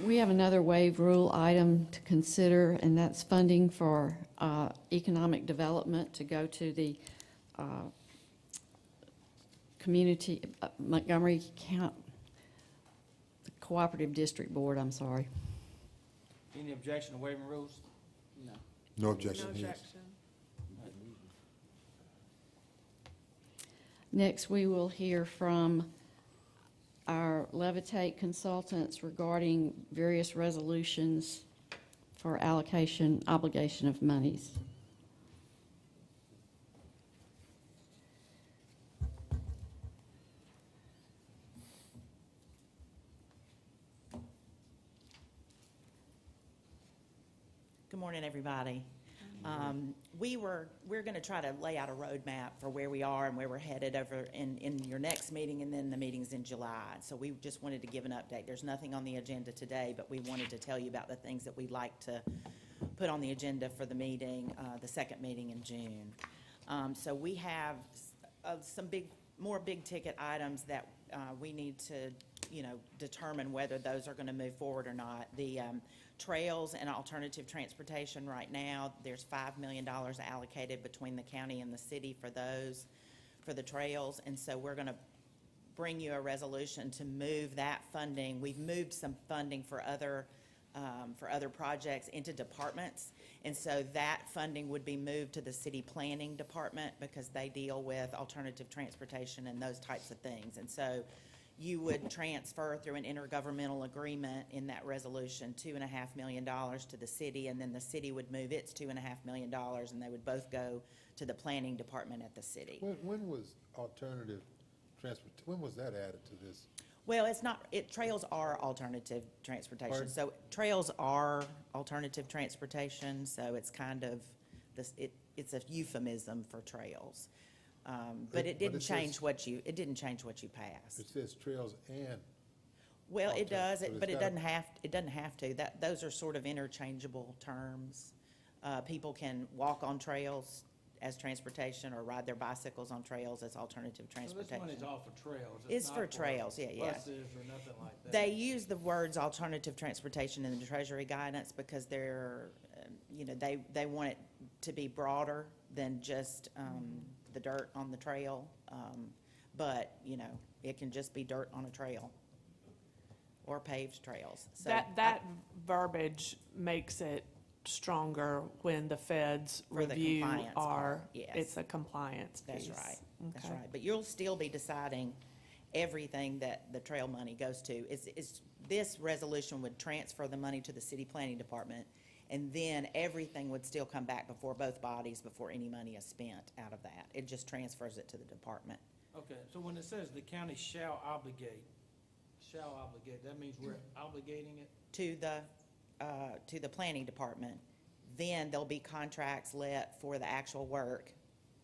We have another waive rule item to consider, and that's funding for economic development to go to the community, Montgomery County Cooperative District Board, I'm sorry. any objection to waiving rules? No. No objection. No yes. objection. Next, we will hear from our Levitate consultants regarding various resolutions for allocation, obligation of monies. Good morning, everybody. We're going to try to lay out a roadmap for where we are and where we're headed over in your next meeting and then the meetings in July. So we just wanted to give an update. There's nothing on the agenda today, but we wanted to tell you about the things that we'd like to put on the agenda for the meeting, the second meeting in June. So we have some more big ticket items that we need to, determine whether those are going to move forward or not. The trails and alternative transportation right now, there's $5 million allocated between the county and the city for those, for the trails. And so we're going to bring you a resolution to move that funding. We've moved some funding for other projects into departments. And so that funding would be moved to the city planning department because they deal with alternative transportation and those types of things. And so you would transfer through an intergovernmental agreement in that resolution $2.5 million to the city, and then the city would move its $2.5 million, and they would both go to the planning department at the city. When was alternative transport, when was that added to this? Well, it's not, trails are alternative transportation. Pardon? So trails are alternative transportation, so it's kind of, it's a euphemism for trails. But it didn't it says- change what you passed. It says trails and, Well, it Okay, does, so it's but it gotta- doesn't have to. Those are sort of interchangeable terms. People can walk on trails as transportation or ride their bicycles on trails as alternative So this transportation. money's all for trails. It's not for trails, yeah. Buses or nothing like that. They use the words alternative transportation in the Treasury guidance because they're, they want it to be broader than just the dirt on the trail. But, it can just be dirt on a trail or paved trails. So That verbiage makes it stronger when the feds For the review compliance part, yes. it's a compliance piece. That's right, that's Okay. right. But you'll still be deciding everything that the trail money goes to. This resolution would transfer the money to the city planning department, and then everything would still come back before both bodies before any money is spent out of that. It just transfers it to the department. Okay, so when it says the county shall obligate, that means we're obligating it? To the planning department. Then there'll be contracts let for the actual work,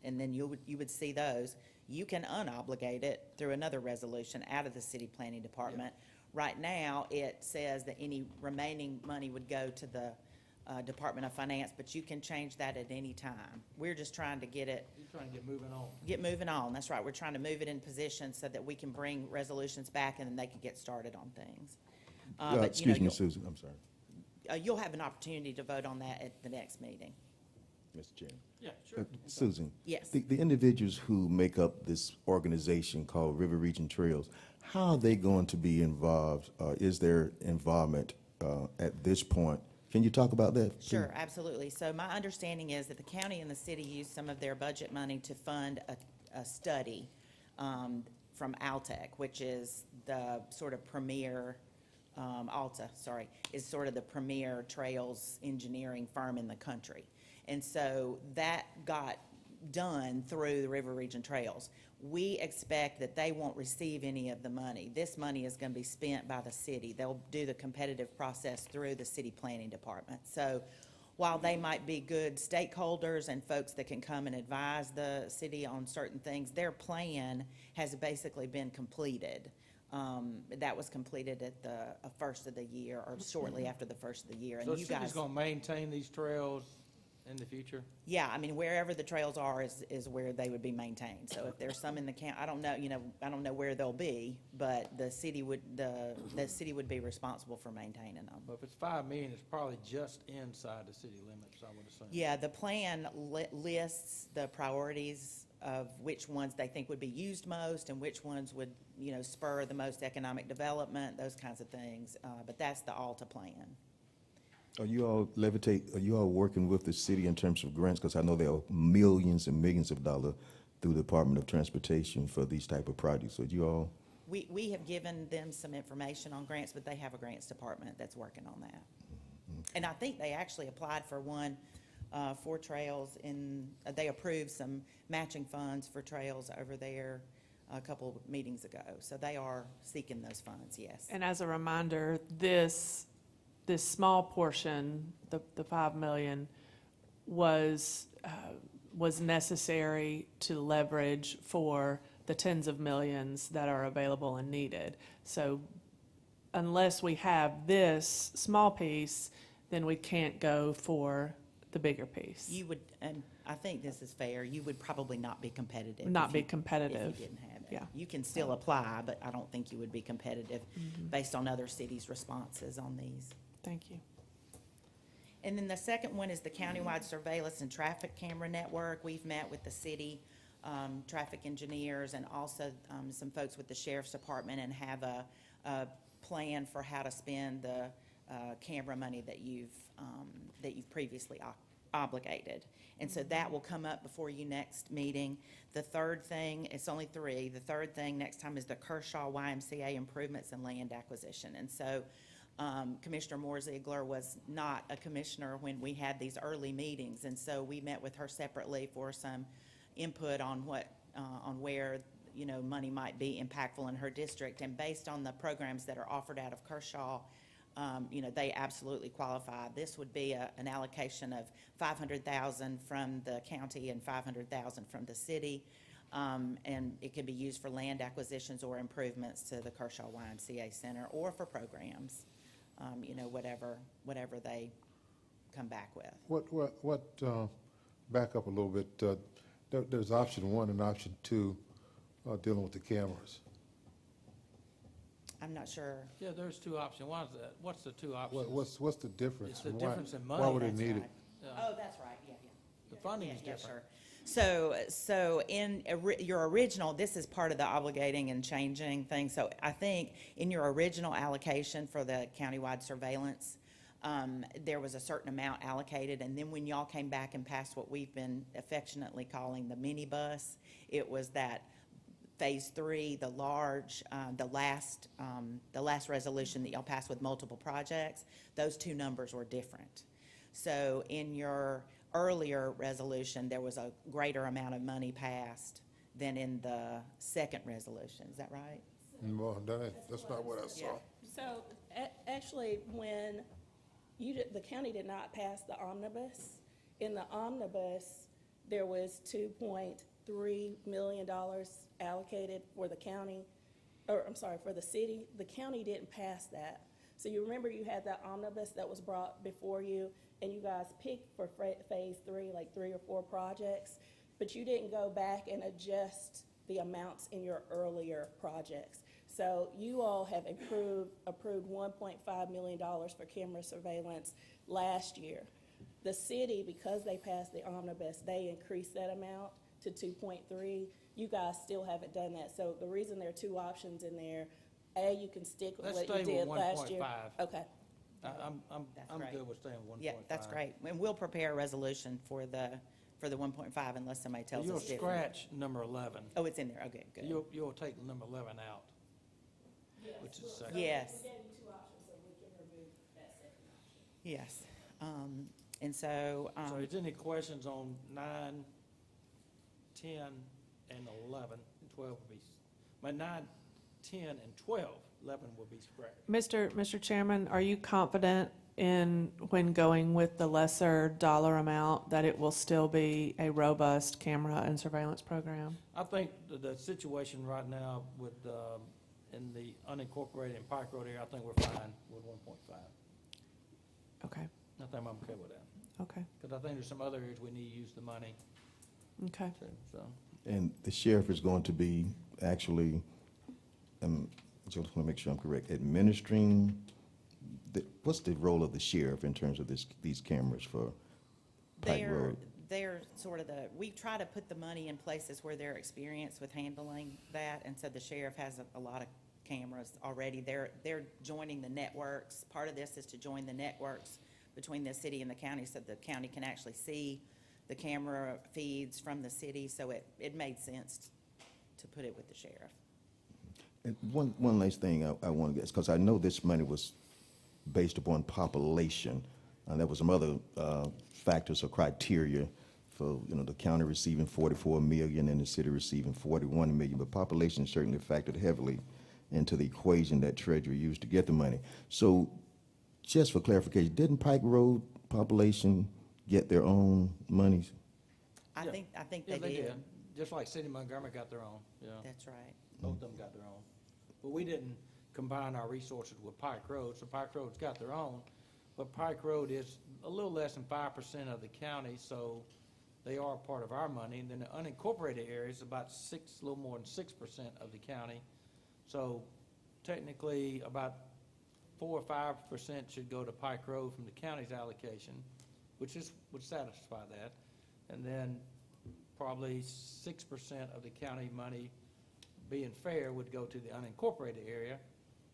and then you would see those. You can unobligate it through another resolution out of the city planning department. Right now, it says that any remaining money would go to the Department of Finance, but you can change that at any time. We're just trying to get it, You're trying to get moving on. get moving on. That's right. We're trying to move it in position so that we can bring resolutions back and then they can get started on things. But, Excuse me, Susan, I'm sorry, you'll have an opportunity to vote on that at the next meeting. Mr. Chairman. Yeah, sure. Susan? Yes. The individuals who make up this organization called River Region Trails, how are they going to be involved? Is there involvement at this point? Can you talk about that? please? Sure, absolutely. So my understanding is that the county and the city use some of their budget money to fund a study from Altec, which is the sort of premier, is sort of the premier trails engineering firm in the country. And so that got done through the River Region Trails. We expect that they won't receive any of the money. This money is going to be spent by the city. They'll do the competitive process through the city planning department. So while they might be good stakeholders and folks that can come and advise the city on certain things, their plan has basically been completed. That was completed at the first of the year or shortly after the first of the year. So And the you city's guys, gonna maintain these trails in the future? yeah, I mean, wherever the trails are is where they would be maintained. So if there's some in the county, I don't know where they'll be, but the city would be responsible for maintaining them. But if it's 5 million, it's probably just inside the city limits, I would assume. Yeah, the plan lists the priorities of which ones they think would be used most and which ones would, spur the most economic development, those kinds of things. But that's the ALTA plan. Are you all working with the city in terms of grants? Because I know there are millions and millions of dollars through the Department of Transportation for these type of projects. So you all, We have given them some information on grants, but they have a grants department that's working on that. And I think they actually applied for one for trails they approved some matching funds for trails over there a couple of meetings ago. So they are seeking those funds, yes. And as a reminder, this small portion, the 5 million, was necessary to leverage for the tens of millions that are available and needed. So unless we have this small piece, then we can't go for the bigger piece. You would, and I think this is fair, you would probably not be competitive. Not if be you- competitive. If you didn't have it. Yeah. You can still apply, but I don't think you would be competitive based on other cities' responses on these. Thank you. And then the second one is the countywide surveillance and traffic camera network. We've met with the city traffic engineers and also some folks with the sheriff's department and have a plan for how to spend the camera money that you've previously obligated. And so that will come up before you next meeting. The third thing, it's only 3, the third thing next time is the Kershaw YMCA improvements and land acquisition. And so Commissioner Moore-Ziegler was not a commissioner when we had these early meetings, and so we met with her separately for some input on where money might be impactful in her district. And based on the programs that are offered out of Kershaw, they absolutely qualify. This would be an allocation of $500,000 from the county and $500,000 from the city. And it can be used for land acquisitions or improvements to the Kershaw YMCA Center, or for programs, you know, whatever they come back with. Back up a little bit, there's option 1 and option 2 dealing with the cameras. I'm not sure. Yeah, there's two options. What's the two options? What's the difference? It's the and why- difference in money. Why would it That's need right. it? Oh, that's right, yeah. The funding is Yeah, different. sure. So in your original, this is part of the obligating and changing thing. So I think in your original allocation for the countywide surveillance, there was a certain amount allocated, and then when y'all came back and passed what we've been affectionately calling the minibus, it was that Phase 3, the large, the last resolution that y'all passed with multiple projects, those two numbers were different. So in your earlier resolution, there was a greater amount of money passed than in the second resolution. Is that right? Well, that's not what I saw. So, actually, when the county did not pass the omnibus, in the omnibus, there was $2.3 million allocated for the county, or I'm sorry, for the city. The county didn't pass that. So you remember you had that omnibus that was brought before you, and you guys picked for Phase 3, like 3 or 4 projects, but you didn't go back and adjust the amounts in your earlier projects. So you all have approved $1.5 million for camera surveillance last year. The city, because they passed the omnibus, they increased that amount to 2.3. You guys still haven't done that. So the reason there are two options in there, A, you can stick with Let's what you stay did with last year. 1.5. Okay. I'm great. good with staying with 1.5. Yeah, that's great. And we'll prepare a resolution for the 1.5 unless somebody tells You'll us different. scratch number 11. Oh, it's in there. Okay, good. You'll take number 11 out, which is second. Yes. Yes. And so. So is there any questions on 9, 10, and 11, and 12 will be, my 9, 10, and 12, 11 will be scratched. Mr. Chairman, are you confident in, when going with the lesser dollar amount, that it will still be a robust camera and surveillance program? I think the situation right now with, in the unincorporated and Pike Road area, I think we're fine with 1.5. Okay, I think I'm okay with that. okay, Because I think there's some other areas we need to use the money okay. to, so. And the sheriff is going to be actually, just want to make sure I'm correct, administering, what's the role of the sheriff in terms of these cameras for Pike Road? They're sort of we try to put the money in places where they're experienced with handling that, and so the sheriff has a lot of cameras already. They're joining the networks. Part of this is to join the networks between the city and the county, so the county can actually see the camera feeds from the city, so it made sense to put it with the sheriff. And one last thing I want to get, because I know this money was based upon population, and there was some other factors or criteria for, the county receiving 44 million and the city receiving 41 million, but population certainly factored heavily into the equation that Treasury used to get the money. So just for clarification, didn't Pike Road population get their own monies? I Yeah. think Yeah, they did. Just like City of Montgomery got their own, yeah. That's right. Both of them got their own. But we didn't combine our resources with Pike Road, so Pike Road's got their own. But Pike Road is a little less than 5% of the county, so they are part of our money. And then the unincorporated area is about a little more than 6% of the county. So technically, about 4 or 5% should go to Pike Road from the county's allocation, which would satisfy that. And then probably 6% of the county money, being fair, would go to the unincorporated area,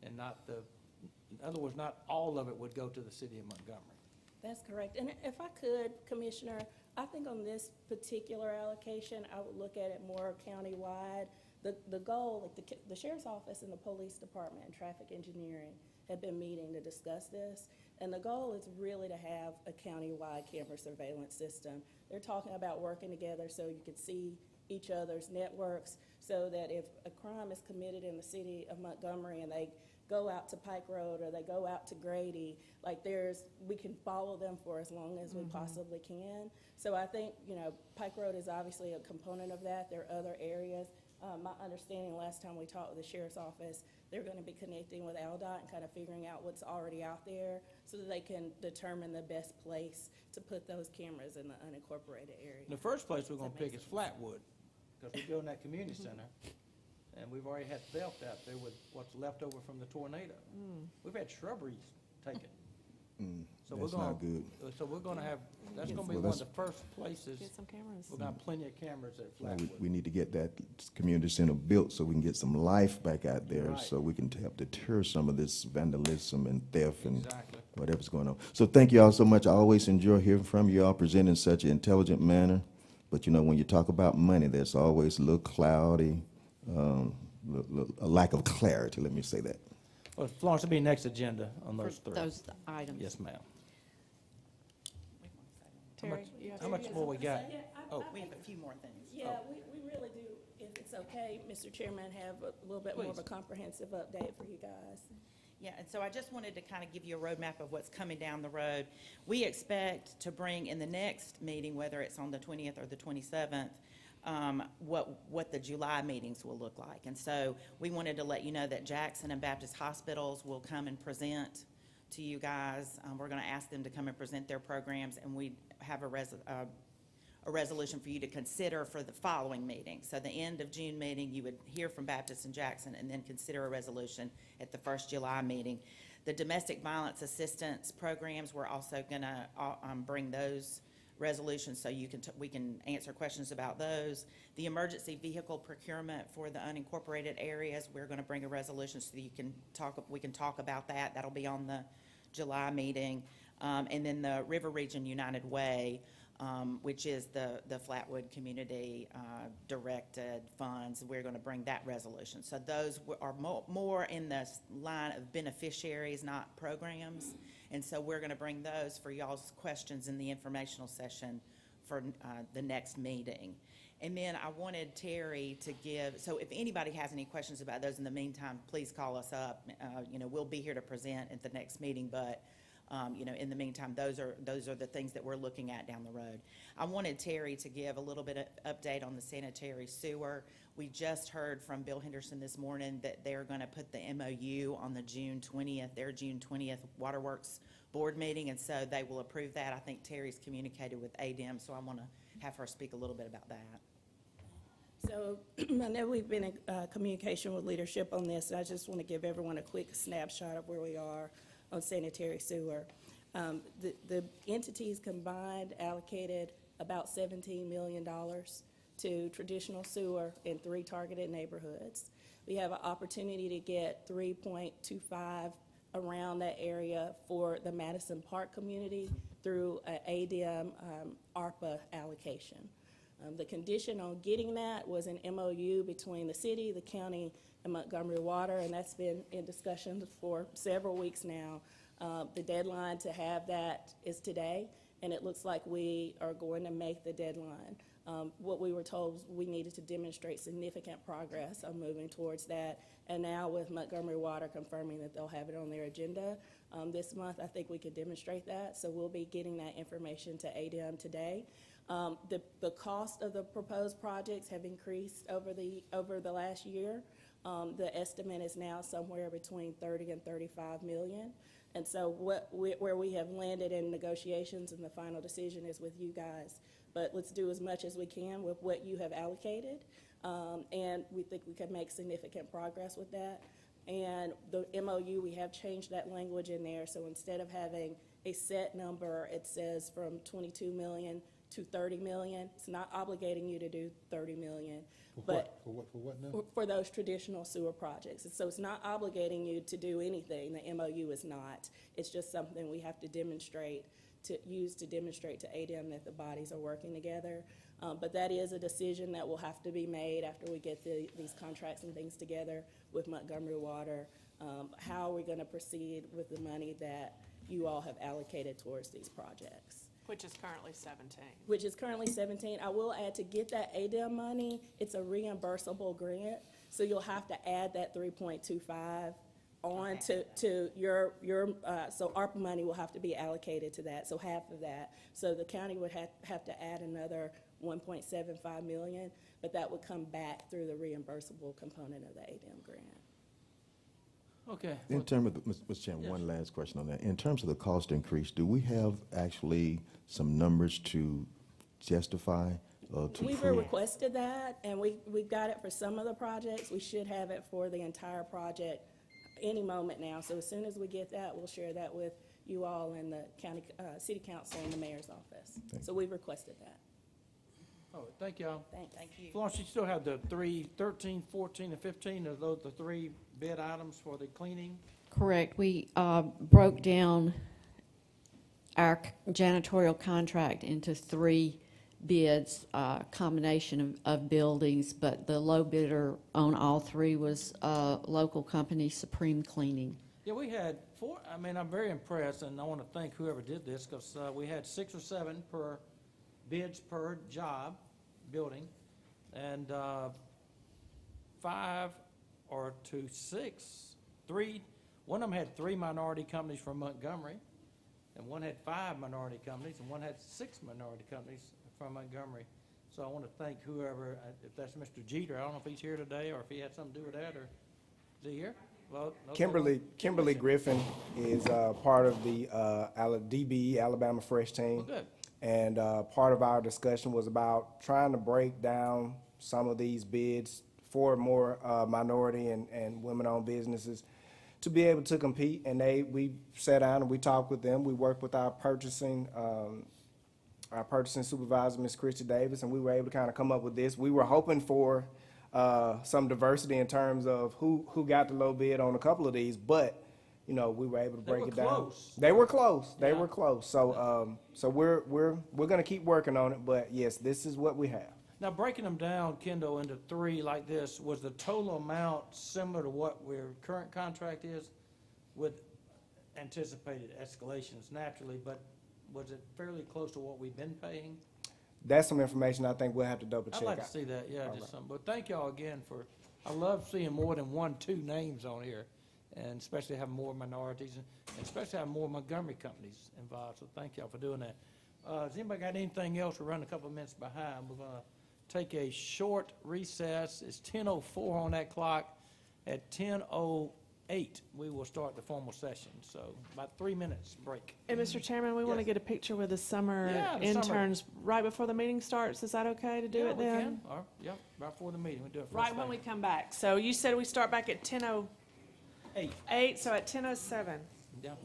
and not in other words, not all of it would go to the city of Montgomery. That's correct. And if I could, Commissioner, I think on this particular allocation, I would look at it more countywide. The goal, like the sheriff's office and the police department and traffic engineering have been meeting to discuss this. And the goal is really to have a countywide camera surveillance system. They're talking about working together so you can see each other's networks, so that if a crime is committed in the city of Montgomery and they go out to Pike Road or they go out to Grady, like we can follow them for as long as we possibly can. So I think, Pike Road is obviously a component of that. There are other areas. My understanding last time we talked with the sheriff's office, they're gonna be connecting with ALDOT and kind of figuring out what's already out there so that they can determine the best place to put those cameras in the unincorporated area. The first place we're gonna pick is Flatwood, because we're doing that community center. And we've already had theft out there with what's left over from the tornado. We've had shrubberies taken. So we're That's gonna, not good. so we're gonna have, that's gonna be Well, one of the that's- first places. Get some cameras. We're gonna have plenty of cameras at Well, Flatwood. we need to get that community center built so we can get some life back out there, Right. so we can help deter some of this vandalism and theft and Exactly. whatever's going on. So thank you all so much. I always enjoy hearing from you. You all present in such an intelligent manner. But when you talk about money, there's always a little cloudy, a lack of clarity, let me say that. Well, Florence, will be next agenda on those For three. those items. Yes, ma'am. Terry, you have How much more we got? Oh, We have a few more things. Yeah, we really do, if it's okay, Mr. Chairman, have a little bit more of a Please. comprehensive update for you guys. Yeah, and so I just wanted to kind of give you a roadmap of what's coming down the road. We expect to bring in the next meeting, whether it's on the 20th or the 27th, what the July meetings will look like. And so we wanted to let you know that Jackson and Baptist Hospitals will come and present to you guys. We're going to ask them to come and present their programs, and we have a resolution for you to consider for the following meeting. So the end of June meeting, you would hear from Baptist and Jackson and then consider a resolution at the first July meeting. The domestic violence assistance programs, we're also going to bring those resolutions so we can answer questions about those. The emergency vehicle procurement for the unincorporated areas, we're going to bring a resolution so that we can talk about that. That'll be on the July meeting. And then the River Region United Way, which is the Flatwood Community directed funds. We're going to bring that resolution. So those are more in the line of beneficiaries, not programs. And so we're going to bring those for y'all's questions in the informational session for the next meeting. And then I wanted Terry to give, so if anybody has any questions about those in the meantime, please call us up. We'll be here to present at the next meeting, but in the meantime, those are the things that we're looking at down the road. I wanted Terry to give a little bit of update on the sanitary sewer. We just heard from Bill Henderson this morning that they're going to put the MOU on the June 20th Waterworks board meeting, and so they will approve that. I think Terry's communicated with ADEM, so I want to have her speak a little bit about that. So I know we've been in communication with leadership on this, and I just want to give everyone a quick snapshot of where we are on sanitary sewer. The entities combined allocated about $17 million to traditional sewer in 3 targeted neighborhoods. We have an opportunity to get 3.25 around that area for the Madison Park community through an ADM ARPA allocation. The condition on getting that was an MOU between the city, the county, and Montgomery Water, and that's been in discussion for several weeks now. The deadline to have that is today, and it looks like we are going to make the deadline. What we were told was we needed to demonstrate significant progress on moving towards that, and now with Montgomery Water confirming that they'll have it on their agenda this month, I think we could demonstrate that. So we'll be getting that information to ADM today. The cost of the proposed projects have increased over the last year. The estimate is now somewhere between 30 and 35 million. And so where we have landed in negotiations and the final decision is with you guys. But let's do as much as we can with what you have allocated. And we think we can make significant progress with that. And the MOU, we have changed that language in there. So instead of having a set number, it says from 22 million to 30 million. It's not obligating you to do 30 million. For what now? For those traditional sewer projects. And so it's not obligating you to do anything. The MOU is not. It's just something we have to demonstrate, to demonstrate to ADM that the bodies are working together. But that is a decision that will have to be made after we get these contracts and things together with Montgomery Water. How are we going to proceed with the money that you all have allocated towards these projects? Which is currently 17. Which is currently 17. I will add, to get that ADEM money, it's a reimbursable grant, so you'll have to add that 3.25 on to your, so ARPA money will have to be allocated to that, so half of that. So the county would have to add another 1.75 million, but that would come back through the reimbursable component of the ADM grant. Okay. In terms of, Mr. Chairman, one last question on that. In terms of the cost increase, do we have actually some numbers to justify to We've prove? requested that, and we've got it for some of the projects. We should have it for the entire project any moment now. So as soon as we get that, we'll share that with you all in the county, city council and the mayor's office. So we've requested that. Oh, thank y'all. Thanks. you. Florence, you still have the 13, 14, and 15, are those the three bid items for the cleaning? Correct. We broke down our janitorial contract into 3 bids, combination of buildings, but the low bidder on all 3 was local company Supreme Cleaning. Yeah, we had 4, I mean, I'm very impressed, and I want to thank whoever did this, because we had 6 or 7 per bids per job, building, and 5 or to 6, 3, one of them had 3 minority companies from Montgomery, and one had 5 minority companies, and one had 6 minority companies from Montgomery. So I want to thank whoever, if that's Mr. Jeter, I don't know if he's here today, or if he had something to do with that, or is he here? Well, okay. Kimberly Griffin is part of the DBE Alabama Fresh team. Well, good. And part of our discussion was about trying to break down some of these bids for more minority and women-owned businesses to be able to compete. And we sat down and we talked with them. We worked with our purchasing supervisor, Ms. Christy Davis, and we were able to kind of come up with this. We were hoping for some diversity in terms of who got the low bid on a couple of these, but we were able to break it down. Close. They were close. They Yeah. were close. So so we're gonna keep working on it. But yes, this is what we have. Now, breaking them down, Kendall, into 3 like this, was the total amount similar to what our current contract is, with anticipated escalations naturally, but was it fairly close to what we've been paying? That's some information I think we'll have to double check. I'd like to see that, yeah, All just right. something. But thank y'all again for, I love seeing more than 1, 2 names on here, and especially having more minorities, and especially having more Montgomery companies involved, so thank y'all for doing that. Has anybody got anything else? We're running a couple of minutes behind. We're gonna take a short recess. It's 10:04 on that clock. At 10:08, we will start the formal session, so about 3 minutes break. And Mr. Chairman, we want to Yes. get a picture with the summer Yeah, the summer. interns right before the meeting starts. Is that okay to do Yeah, it we then? can. Or, yeah, right before the meeting, we do it first Right when we thing. come back. So you said we start back at 10:08, 8. so at 10:07. Yeah.